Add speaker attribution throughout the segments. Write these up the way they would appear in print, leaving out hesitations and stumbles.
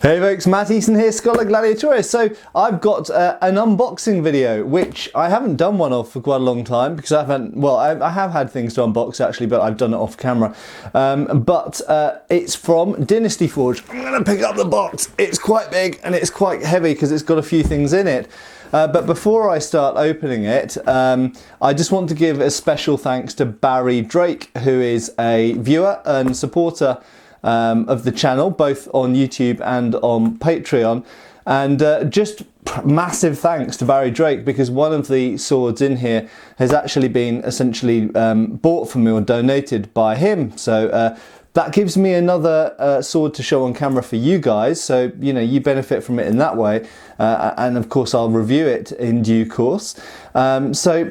Speaker 1: Hey folks, Matt Easton here, Scholar Gladiatorius. So I've got an unboxing video, which I haven't done one of for quite a long time because I have had things to unbox actually, but I've done it off camera. It's from Dynasty Forge. I'm going to pick up the box. It's quite big and it's quite heavy because it's got a few things in it. But before I start opening it, I just want to give a special thanks to Barr Drake, who is a viewer and supporter of the channel, both on YouTube and on Patreon. And just massive thanks to Barr Drake, because one of the swords in here has actually been essentially bought from me or donated by him. So that gives me another sword to show on camera for you guys, so you know, you benefit from it in that way, and of course I'll review it in due course. So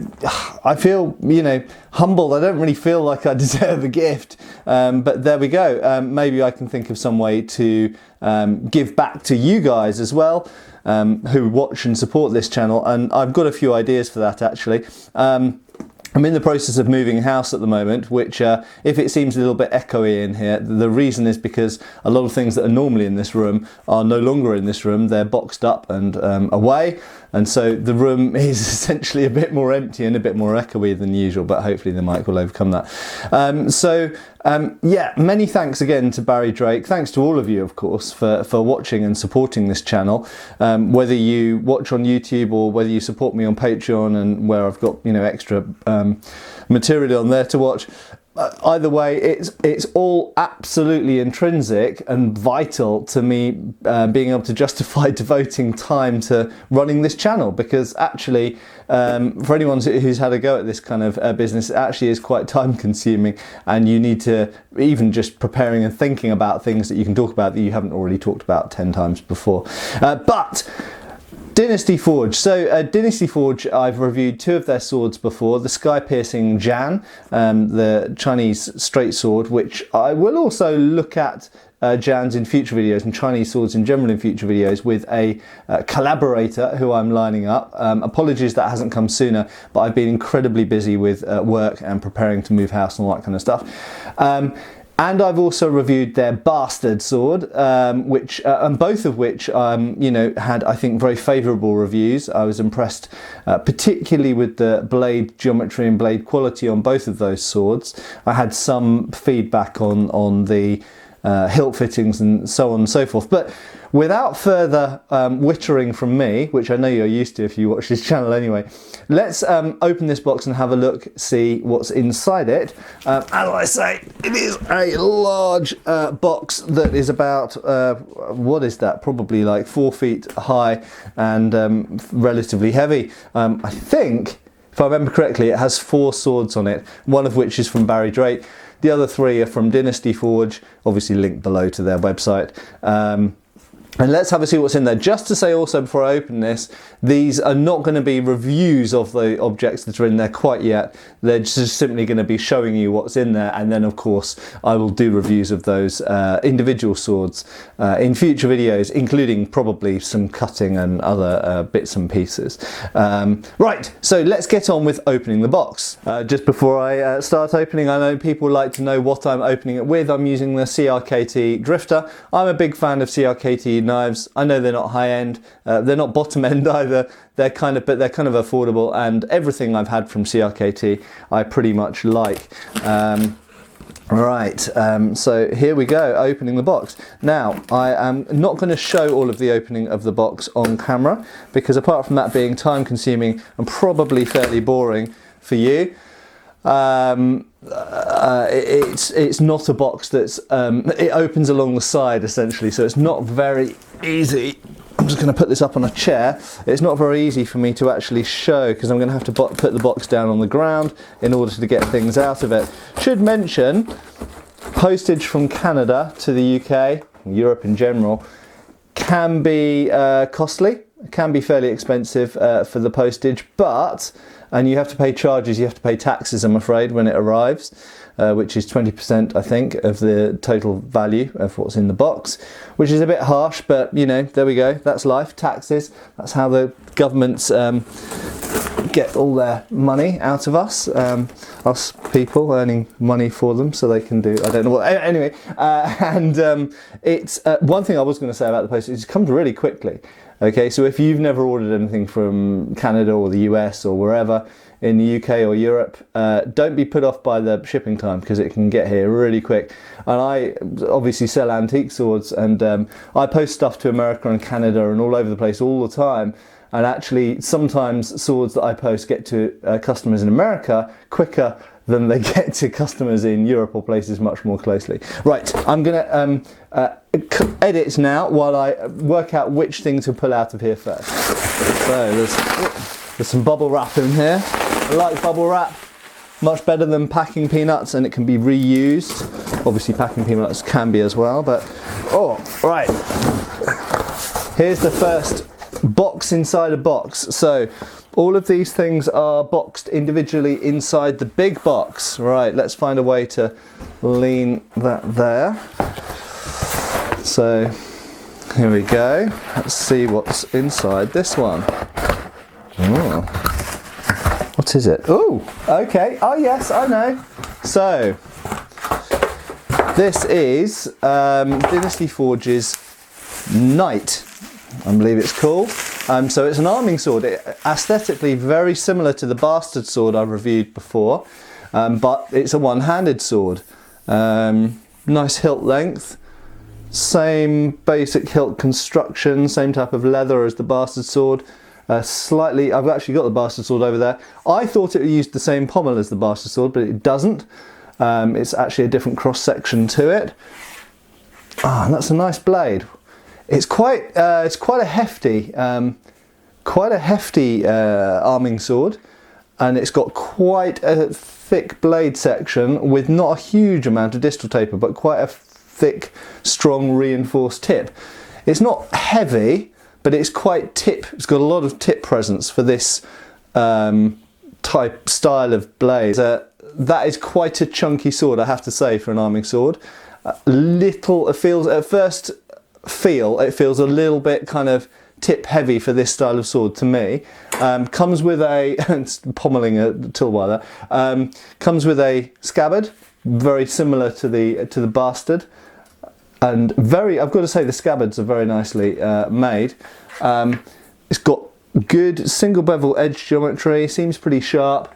Speaker 1: I feel, you know, humbled. I don't really feel like I deserve a gift, but there we go. Maybe I can think of some way to give back to you guys as well, who watch and support this channel, and I've got a few ideas for that actually. I'm in the process of moving house at the moment, which if it seems a little bit echoey in here, the reason is because a lot of things that are normally in this room are no longer in this room. They're boxed up and away, and so the room is essentially a bit more empty and a bit more echoey than usual, but hopefully the mic will overcome that. Yeah, many thanks again to Barr Drake. Thanks to all of you, of course, for watching and supporting this channel. Whether you watch on YouTube or whether you support me on Patreon, and where I've got, you know, extra material on there to watch. Either way, it's all absolutely intrinsic and vital to me being able to justify devoting time to running this channel, because actually for anyone who's had a go at this kind of business, it actually is quite time consuming, and you need to, even just preparing and thinking about things that you can talk about that you haven't already talked about 10 times before. But Dynasty Forge. So Dynasty Forge, I've reviewed 2 of their swords before. The sky-piercing Jan, the Chinese straight sword, which I will also look at Jans in future videos, and Chinese swords in general in future videos, with a collaborator who I'm lining up. Apologies that hasn't come sooner, but I've been incredibly busy with work and preparing to move house and all that kind of stuff. And I've also reviewed their bastard sword, which and both of which you know, had, I think, very favourable reviews. I was impressed particularly with the blade geometry and blade quality on both of those swords. I had some feedback on the hilt fittings and so on and so forth. But without further wittering from me, which I know you're used to if you watch this channel anyway, let's open this box and have a look, see what's inside it. As I say, it is a large box that is about, what is that? Probably like 4 feet high and relatively heavy. I think, if I remember correctly, it has 4 swords on it, one of which is from Barr Drake. The other 3 are from Dynasty Forge, obviously linked below to their website. And let's have a see what's in there. Just to say also before I open this, these are not going to be reviews of the objects that are in there quite yet. They're just simply going to be showing you what's in there, and then of course I will do reviews of those individual swords in future videos, including probably some cutting and other bits and pieces. Right, so let's get on with opening the box. Just before I start opening, I know people like to know what I'm opening it with. I'm using the CRKT Drifter. I'm a big fan of CRKT knives. I know they're not high end, they're not bottom end either. They're kind of affordable, and everything I've had from CRKT I pretty much like. Right, so here we go, opening the box. Now, I am not going to show all of the opening of the box on camera, because apart from that being time consuming and probably fairly boring for you, it's not a box that's it opens along the side essentially, so it's not very easy. I'm just going to put this up on a chair. It's not very easy for me to actually show, because I'm going to have to put the box down on the ground in order to get things out of it. Should mention, postage from Canada to the UK, Europe in general, can be costly. It can be fairly expensive for the postage, and you have to pay charges, you have to pay taxes, I'm afraid, when it arrives, which is 20%, I think, of the total value of what's in the box, which is a bit harsh, but you know, there we go, that's life, taxes, that's how the governments get all their money out of us, us people earning money for them so they can do, I don't know what, anyway, it's, one thing I was going to say about the post is it comes really quickly. Okay, so if you've never ordered anything from Canada or the US or wherever in the UK or Europe, don't be put off by the shipping time because it can get here really quick. And I obviously sell antique swords, and I post stuff to America and Canada and all over the place all the time. And actually, sometimes swords that I post get to customers in America quicker than they get to customers in Europe or places much more closely. Right, I'm going to edit now while I work out which thing to pull out of here first. So there's some bubble wrap in here. I like bubble wrap, much better than packing peanuts, and it can be reused. Obviously packing peanuts can be as well, but oh, right. Here's the first box inside a box. So all of these things are boxed individually inside the big box. Right, let's find a way to lean that there. So here we go. Let's see what's inside this one. Oh, what is it? Oh, okay. Oh yes, I know. So this is Dynasty Forge's Knight, I believe it's called. So it's an arming sword, aesthetically very similar to the bastard sword I've reviewed before, but it's a one-handed sword. Nice hilt length, same basic hilt construction, same type of leather as the bastard sword. Slightly, I've actually got the bastard sword over there. I thought it used the same pommel as the bastard sword, but it doesn't. It's actually a different cross section to it. Ah, and that's a nice blade. It's quite a hefty arming sword, and it's got quite a thick blade section with not a huge amount of distal taper, but quite a thick, strong, reinforced tip. It's not heavy, but it's quite tip. It's got a lot of tip presence for this type style of blade. That is quite a chunky sword, I have to say, for an arming sword. It feels at first. It feels a little bit kind of tip heavy for this style of sword to me. Comes with a pommeling a tool while there. Comes with a scabbard, very similar to the bastard, and I've got to say the scabbards are very nicely made. It's got good single bevel edge geometry, seems pretty sharp.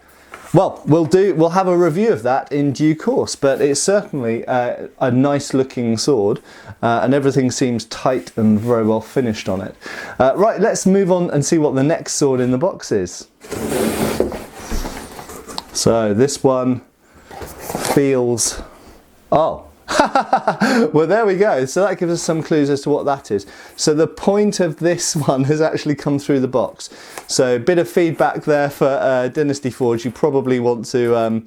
Speaker 1: Well, we'll have a review of that in due course, but it's certainly a nice looking sword, and everything seems tight and very well finished on it. Right, let's move on and see what the next sword in the box is. So this one feels, oh, well, there we go. So that gives us some clues as to what that is. So the point of this one has actually come through the box. So a bit of feedback there for Dynasty Forge. You probably want to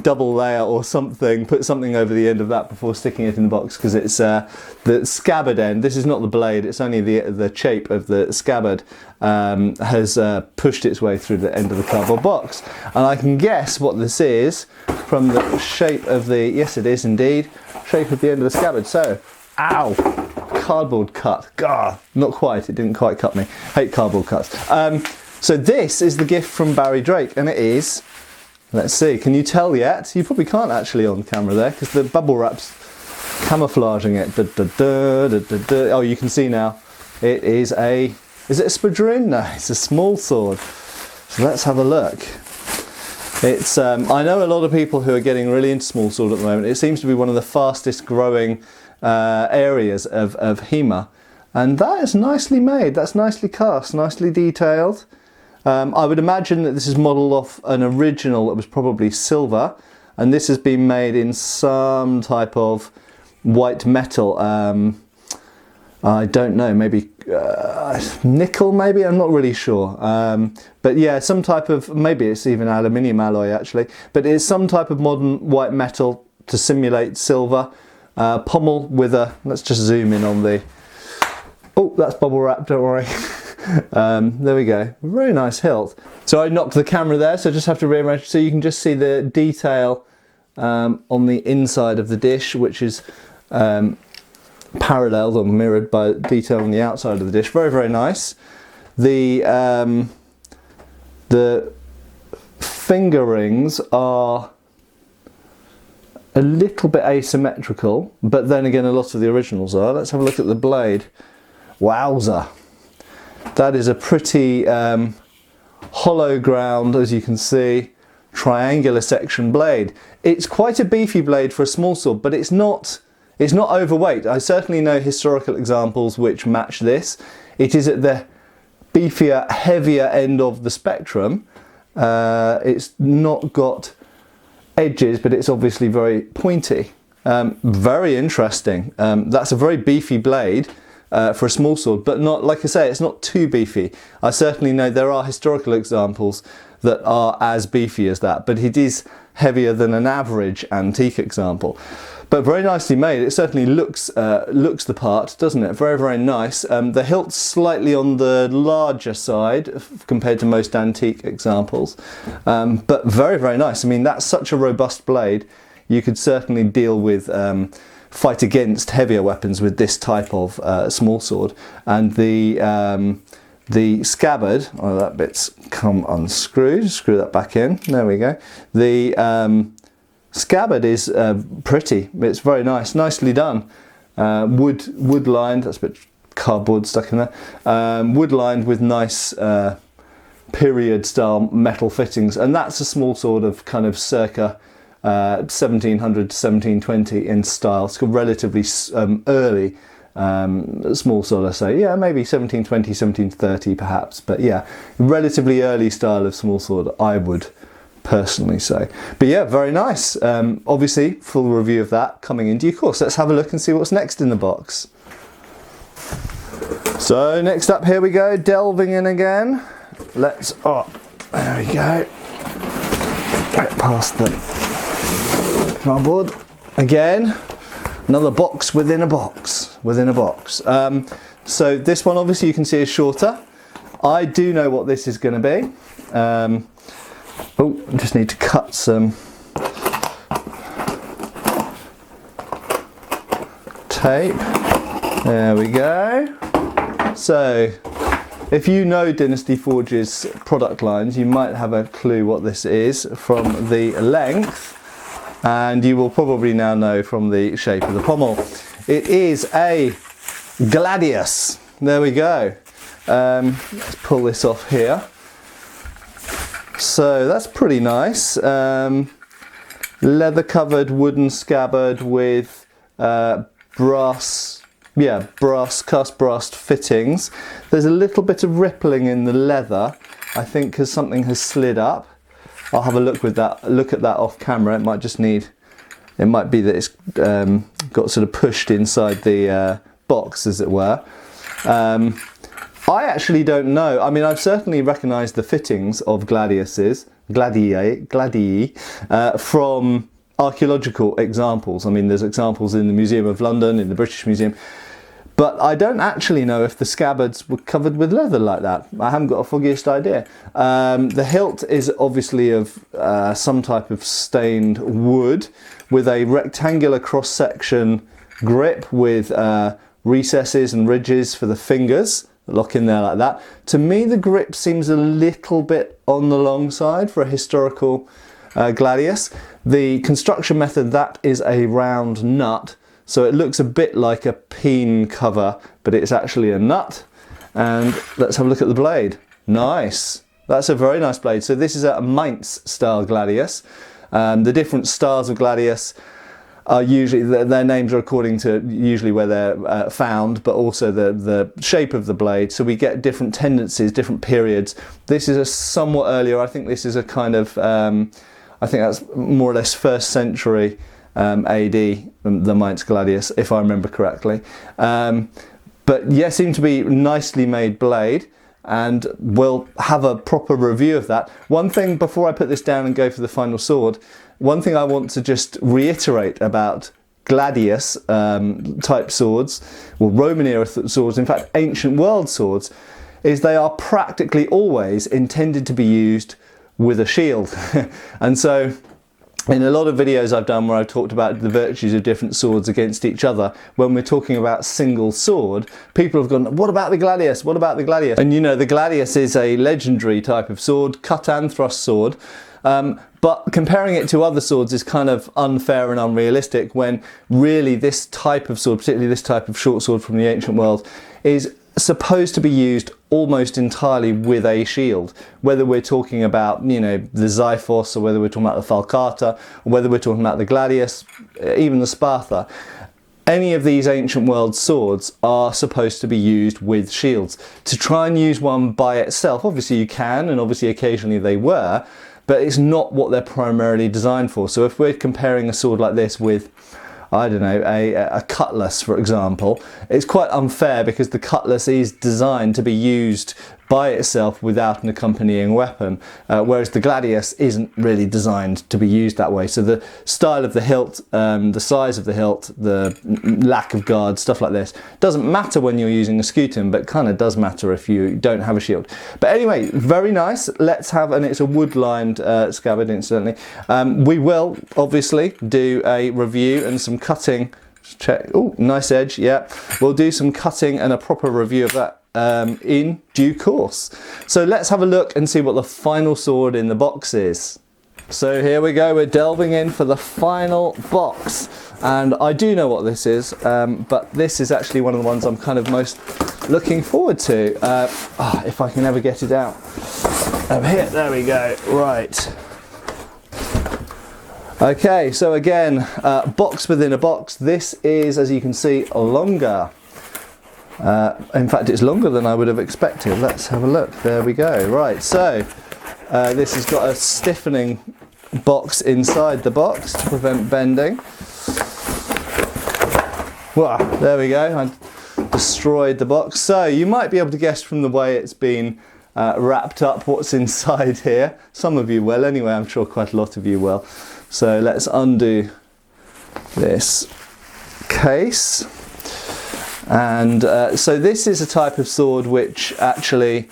Speaker 1: double layer or something, put something over the end of that before sticking it in the box, because it's the scabbard end. This is not the blade, it's only the shape of the scabbard has pushed its way through the end of the cardboard box. And I can guess what this is from the shape of the, yes it is indeed, shape of the end of the scabbard. So, ow, cardboard cut. God, not quite, it didn't quite cut me. Hate cardboard cuts. So this is the gift from Barr Drake, and it is, let's see, can you tell yet? You probably can't actually on camera there, because the bubble wrap's camouflaging it. Oh, you can see now. It is it a spadrine? No, it's a small sword. So let's have a look. It's, I know a lot of people who are getting really into small sword at the moment. It seems to be one of the fastest growing areas of HEMA. And that is nicely made, that's nicely cast, nicely detailed. I would imagine that this is modelled off an original that was probably silver, and this has been made in some type of white metal. I don't know, maybe nickel maybe, I'm not really sure. But yeah, some type of, maybe it's even aluminium alloy actually, but it's some type of modern white metal to simulate silver. Pommel with a, let's just zoom in on the, oh, that's bubble wrap, don't worry. There we go, very nice hilt. So I knocked the camera there, so I just have to rearrange so you can just see the detail on the inside of the dish, which is paralleled or mirrored by detail on the outside of the dish. Very, very nice. The The fingerings are a little bit asymmetrical, but then again a lot of the originals are. Let's have a look at the blade. Wowza! That is a pretty hollow ground, as you can see, triangular section blade. It's quite a beefy blade for a small sword, but it's not overweight. I certainly know historical examples which match this. It is at the beefier, heavier end of the spectrum. It's not got edges, but it's obviously very pointy. Very interesting. That's a very beefy blade for a small sword, but not, like I say, it's not too beefy. I certainly know there are historical examples that are as beefy as that, but it is heavier than an average antique example. But very nicely made. It certainly looks the part, doesn't it? Very, very nice. The hilt's slightly on the larger side compared to most antique examples, but very, very nice. I mean, that's such a robust blade. You could certainly deal with, fight against heavier weapons with this type of small sword. And the scabbard, oh, that bit's come unscrewed. Screw that back in. There we go. The scabbard is pretty. It's very nice, nicely done. Wood lined. That's a bit cardboard stuck in there. Wood lined with nice period style metal fittings, and that's a small sword of kind of circa 1700 to 1720 in style. It's relatively early small sword, I say. Yeah, maybe 1720, 1730 perhaps, but yeah, relatively early style of small sword, I would personally say. But yeah, very nice. Obviously, full review of that coming in due course. Let's have a look and see what's next in the box. So next up, here we go, delving in again. Oh, there we go. Right past the cardboard. Again, another box within a box, within a box. So this one, obviously, you can see is shorter. I do know what this is going to be. Oh, I just need to cut some tape. There we go. So, if you know Dynasty Forge's product lines, you might have a clue what this is from the length, and you will probably now know from the shape of the pommel. It is a gladius. There we go. Let's pull this off here. So that's pretty nice. Leather covered wooden scabbard with cast brass fittings. There's a little bit of rippling in the leather, I think, because something has slid up. I'll have a look at that off camera. It might be that it's got sort of pushed inside the box, as it were. I actually don't know. I mean, I've certainly recognised the fittings of gladiuses, gladii, from archaeological examples. I mean, there's examples in the Museum of London, in the British Museum, but I don't actually know if the scabbards were covered with leather like that. I haven't got a foggiest idea. The hilt is obviously of some type of stained wood with a rectangular cross-section grip with recesses and ridges for the fingers. Lock in there like that. To me, the grip seems a little bit on the long side for a historical gladius. The construction method, that is a round nut, so it looks a bit like a peen cover, but it's actually a nut. And let's have a look at the blade. Nice. That's a very nice blade. So this is a Mainz style gladius. The different styles of gladius are usually, their names are according to usually where they're found, but also the shape of the blade. So we get different tendencies, different periods. This is a somewhat earlier. I think this is a kind of, I think that's more or less 1st century AD, the Mainz gladius, if I remember correctly. But yeah, seemed to be nicely made blade, and we'll have a proper review of that. One thing before I put this down and go for the final sword, one thing I want to just reiterate about gladius type swords, or Roman era swords, in fact ancient world swords, is they are practically always intended to be used with a shield. And so in a lot of videos I've done where I've talked about the virtues of different swords against each other, when we're talking about single sword, people have gone, what about the gladius? What about the gladius? And you know, the gladius is a legendary type of sword, cut and thrust sword. But comparing it to other swords is kind of unfair and unrealistic, when really this type of sword, particularly this type of short sword from the ancient world, is supposed to be used almost entirely with a shield. Whether we're talking about, you know, the Xiphos, or whether we're talking about the Falcata, or whether we're talking about the gladius, even the Sparta, any of these ancient world swords are supposed to be used with shields. To try and use one by itself, obviously you can, and obviously occasionally they were, but it's not what they're primarily designed for. So if we're comparing a sword like this with, I don't know, a cutlass, for example, it's quite unfair, because the cutlass is designed to be used by itself without an accompanying weapon, whereas the gladius isn't really designed to be used that way. So the style of the hilt, the size of the hilt, the lack of guard, stuff like this, doesn't matter when you're using a scutum, but kind of does matter if you don't have a shield. But anyway, very nice. Let's have, and it's a wood-lined scabbard, incidentally. We will obviously do a review and some cutting. Check. Oh, nice edge. Yeah, we'll do some cutting and a proper review of that in due course. So let's have a look and see what the final sword in the box is. So here we go, we're delving in for the final box, and I do know what this is, but this is actually one of the ones I'm kind of most looking forward to, if I can ever get it out. Over here, there we go, right. Okay, so again, box within a box. This is, as you can see, longer. In fact, it's longer than I would have expected. Let's have a look. There we go. Right, so this has got a stiffening box inside the box to prevent bending. Wow, there we go. I destroyed the box. So you might be able to guess from the way it's been wrapped up what's inside here. Some of you will anyway. I'm sure quite a lot of you will. So let's undo this case. And so this is a type of sword which actually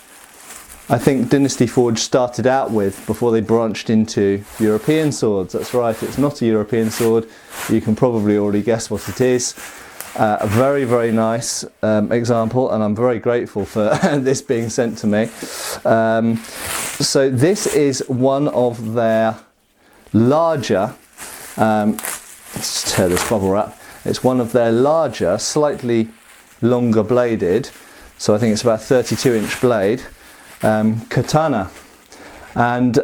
Speaker 1: I think Dynasty Forge started out with before they branched into European swords. That's right, it's not a European sword. You can probably already guess what it is. A very, very nice example, and I'm very grateful for this being sent to me. So this is one of their larger, let's tear this bubble wrap. It's one of their larger, slightly longer bladed, so I think it's about 32-inch blade, katana. And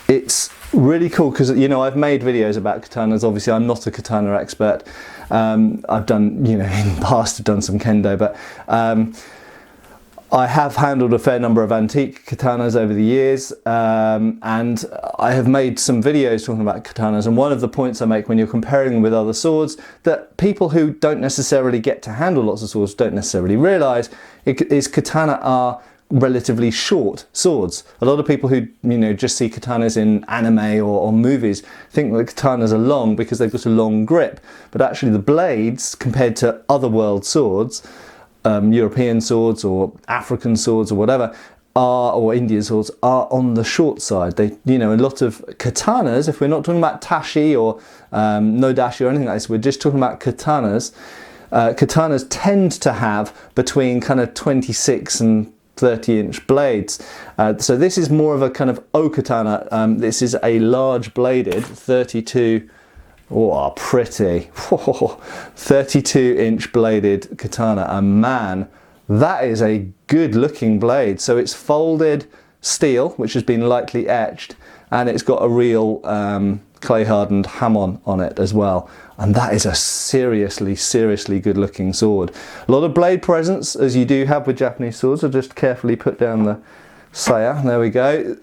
Speaker 1: it's really cool because, you know, I've made videos about katanas. Obviously I'm not a katana expert. I've done, you know, in the past I've done some kendo, but I have handled a fair number of antique katanas over the years, and I have made some videos talking about katanas, and one of the points I make when you're comparing them with other swords that people who don't necessarily get to handle lots of swords don't necessarily realise is katana are relatively short swords. A lot of people who, you know, just see katanas in anime or movies think that katanas are long because they've got a long grip, but actually the blades, compared to other world swords, European swords or African swords or whatever, or Indian swords, are on the short side. They, you know, a lot of katanas, if we're not talking about tashi or no dashi or anything like this, we're just talking about katanas. Katanas tend to have between kind of 26 and 30-inch blades. So this is more of a kind of O-katana. This is a large bladed 32. Oh, pretty. 32-inch bladed katana, and man, that is a good looking blade. So it's folded steel, which has been lightly etched, and it's got a real clay hardened hamon on it as well. And that is a seriously, seriously good looking sword. A lot of blade presence, as you do have with Japanese swords. I'll just carefully put down the saya. There we go.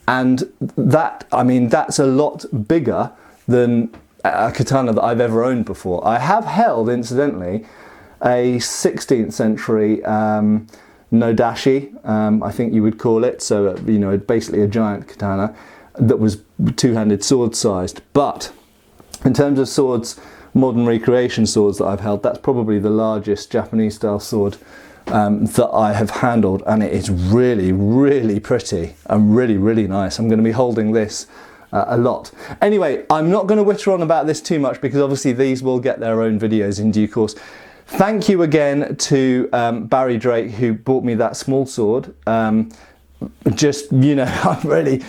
Speaker 1: And that, I mean, that's a lot bigger than a katana that I've ever owned before. I have held, incidentally, a 16th century nodashi, I think you would call it. So, you know, basically a giant katana that was two-handed sword sized. But in terms of swords, modern recreation swords that I've held, that's probably the largest Japanese style sword that I have handled, and it is really, really pretty and really, really nice. I'm going to be holding this a lot. Anyway, I'm not going to witter on about this too much because obviously these will get their own videos in due course. Thank you again to Barr Drake, who bought me that small sword. Just, you know, I'm really,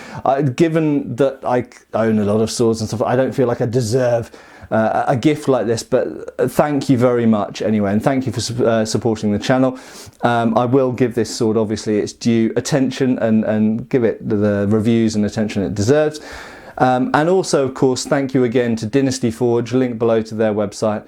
Speaker 1: given that I own a lot of swords and stuff, I don't feel like I deserve a gift like this, but thank you very much anyway, and thank you for supporting the channel. I will give this sword obviously its due attention and give it the reviews and attention it deserves. And also, of course, thank you again to Dynasty Forge, link below to their website.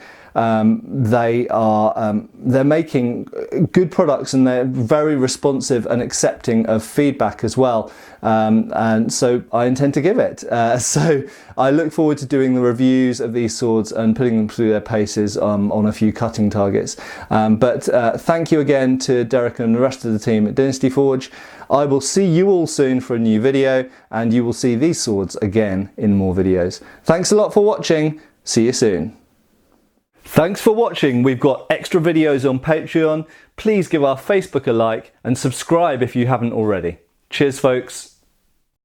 Speaker 1: They're making good products, and they're very responsive and accepting of feedback as well, and so I intend to give it. So I look forward to doing the reviews of these swords and putting them through their paces on a few cutting targets. But thank you again to Derek and the rest of the team at Dynasty Forge. I will see you all soon for a new video, and you will see these swords again in more videos. Thanks a lot for watching. See you soon. Thanks for watching. We've got extra videos on Patreon. Please give our Facebook a like and subscribe if you haven't already. Cheers, folks.